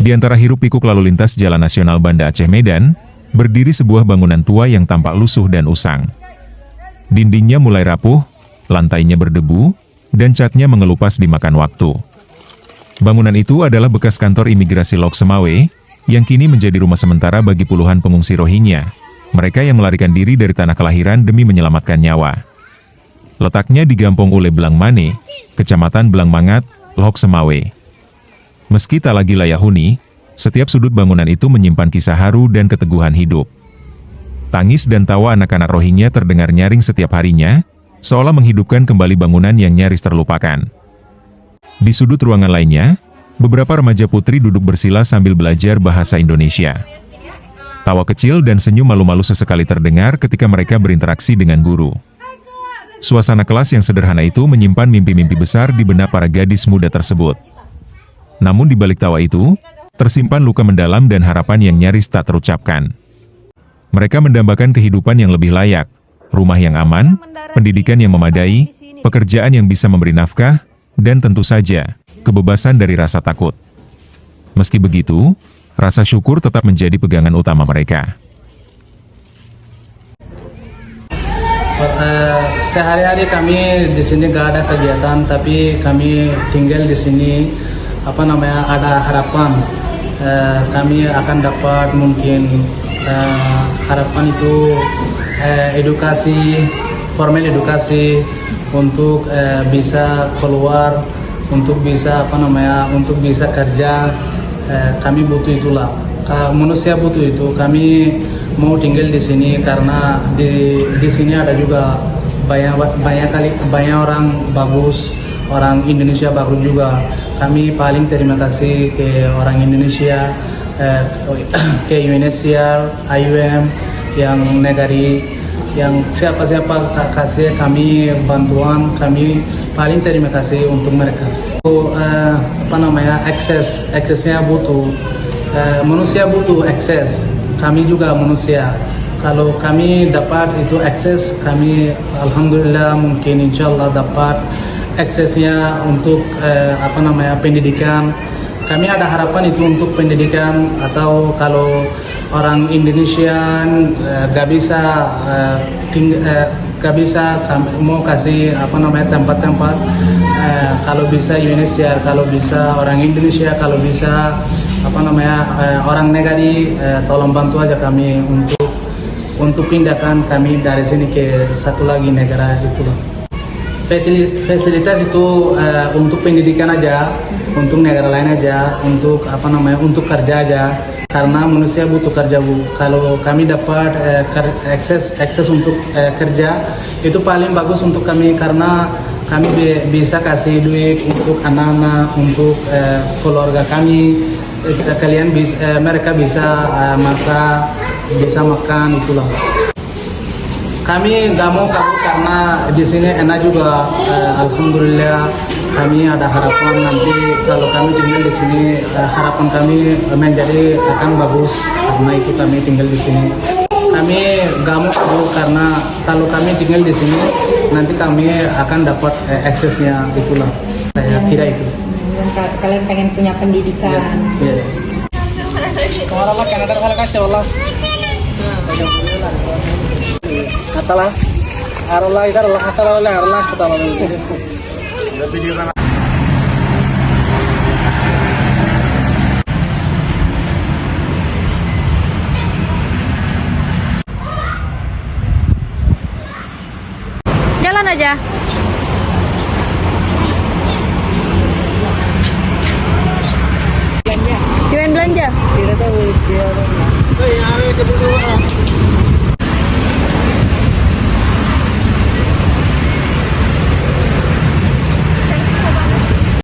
Di antara hiruk-pikuk lalu lintas Jalan Nasional Banda Aceh Medan, berdiri sebuah bangunan tua yang tampak lusuh dan usang. Dindingnya mulai rapuh, lantainya berdebu, dan catnya mengelupas dimakan waktu. Bangunan itu adalah bekas kantor imigrasi Lok Semawe, yang kini menjadi rumah sementara bagi puluhan pengungsi Rohingya, mereka yang melarikan diri dari tanah kelahiran demi menyelamatkan nyawa. Letaknya di Gampong Ule Belang Mane, Kecamatan Belang Mangat, Lok Semawe. Meski tak lagi layak huni, setiap sudut bangunan itu menyimpan kisah haru dan keteguhan hidup. Tangis dan tawa anak-anak Rohingya terdengar nyaring setiap harinya, seolah menghidupkan kembali bangunan yang nyaris terlupakan. Di sudut ruangan lainnya, beberapa remaja putri duduk bersila sambil belajar bahasa Indonesia. Tawa kecil dan senyum malu-malu sesekali terdengar ketika mereka berinteraksi dengan guru. Suasana kelas yang sederhana itu menyimpan mimpi-mimpi besar di benak para gadis muda tersebut. Namun di balik tawa itu, tersimpan luka mendalam dan harapan yang nyaris tak terucapkan. Mereka mendambakan kehidupan yang lebih layak, rumah yang aman, pendidikan yang memadai, pekerjaan yang bisa memberi nafkah, dan tentu saja, kebebasan dari rasa takut. Meski begitu, rasa syukur tetap menjadi pegangan utama mereka. Sehari-hari kami di sini gak ada kegiatan, tapi kami tinggal di sini, ada harapan. Kami akan dapat mungkin harapan itu edukasi, formal edukasi untuk bisa keluar, untuk bisa untuk bisa kerja. Kami butuh itulah. Manusia butuh itu. Kami mau tinggal di sini karena di sini ada juga banyak orang bagus, orang Indonesia bagus juga. Kami paling terima kasih ke orang Indonesia, ke UNHCR, IOM, yang negari, yang siapa-siapa kasih kami bantuan, kami paling terima kasih untuk mereka. Aksesnya butuh, manusia butuh akses, kami juga manusia. Kalau kami dapat itu akses, kami alhamdulillah mungkin insyaallah dapat aksesnya untuk pendidikan. Kami ada harapan itu untuk pendidikan, atau kalau orang Indonesia gak bisa kami mau kasih tempat-tempat, kalau bisa UNHCR, kalau bisa orang Indonesia, kalau bisa orang negari, tolong bantu aja kami untuk pindahkan kami dari sini ke satu lagi negara itu. Fasilitas itu untuk pendidikan aja, untuk negara lain aja, untuk untuk kerja aja. Karena manusia butuh kerja, Bu. Kalau kami dapat akses untuk kerja, itu paling bagus untuk kami, karena kami bisa kasih duit untuk anak-anak, untuk keluarga kami. Mereka bisa masak, bisa makan, itulah. Kami nggak mau kabur karena di sini enak juga. Alhamdulillah kami ada harapan nanti kalau kami tinggal di sini, harapan kami menjadi akan bagus, karena itu kami tinggal di sini. Kami nggak mau kabur karena kalau kami tinggal di sini nanti kami akan dapat aksesnya, itulah. Saya kira itu. Kalian pengen punya pendidikan. Ya. Atalah, arallah itu arallah, atalah oleh arallah, atalah oleh. Jalan aja. Belanja. Belanja. Tidak tahu dia.